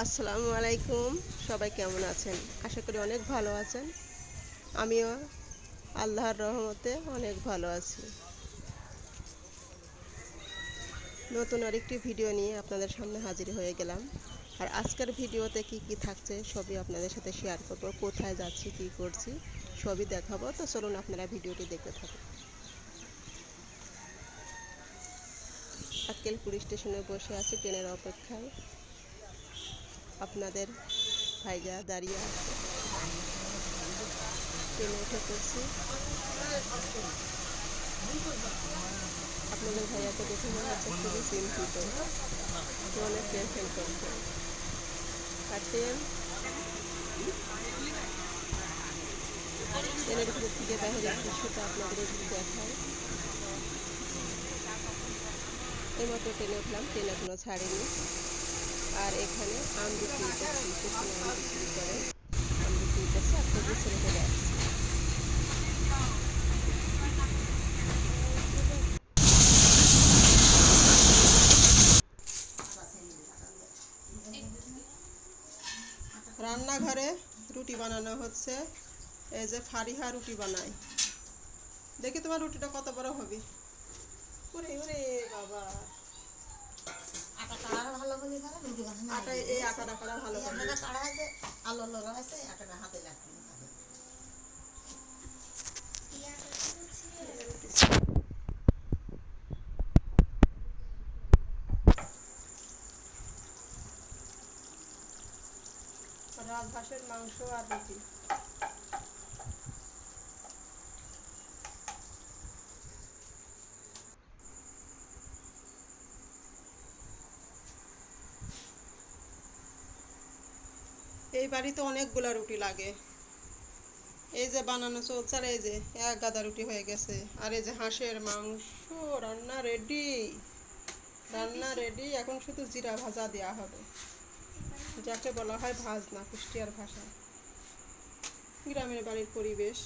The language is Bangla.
আসসালামু আলাইকুম। সবাই কেমন আছেন? আশা করি অনেক ভালো আছেন। আমিও আল্লাহর রহমতে অনেক ভালো আছি। নতুন আরেকটি ভিডিও নিয়ে আপনাদের সামনে হাজির হয়ে গেলাম। আর আজকের ভিডিওতে কি থাকছে সবই আপনাদের সাথে শেয়ার করব। কোথায় যাচ্ছি, কি করছি সবই দেখাবো। তো চলুন আপনারা ভিডিওটি দেখতে থাকুন। আক্কেলপুর স্টেশনে বসে আছি ট্রেনের অপেক্ষায়। আপনাদের ভাইয়া দাঁড়িয়ে আছে। ট্রেনে উঠে পড়ছি। আপনাদের ভাইয়াকে দেখে মনে হচ্ছে খুবই চিন্তিত, অনেক টেনশন করছে। আর ট্রেনের ভিতর থেকে বাইরের দৃশ্যটা আপনাদের একটু দেখায়। এইমাত্র ট্রেনে উঠলাম, ট্রেন এখনো ছাড়েনি। আর এখানে আম বিক্রি করছি, পেছনে আম বিক্রি করে আম বিক্রি করছে আর সবজি ছেড়ে চলে আসছে। রান্নাঘরে রুটি বানানো হচ্ছে। এই যে ফারিহা রুটি বানায়। দেখি তোমার রুটিটা কত বড় হবে। ওরে ওরে বাবা, আটা এই আটাটা কাড়া ভালো করে। রাজহাঁসের মাংস আর রুটি। এই বাড়িতে অনেকগুলা রুটি লাগে। এই যে বানানো চলছে আর এই যে এক গাদা রুটি হয়ে গেছে। আর এই যে হাঁসের মাংস রান্না রেডি। রান্না রেডি, এখন শুধু জিরা ভাজা দেওয়া হবে, যাকে বলা হয় ভাজনা কুষ্টিয়ার ভাষায়। গ্রামের বাড়ির পরিবেশ।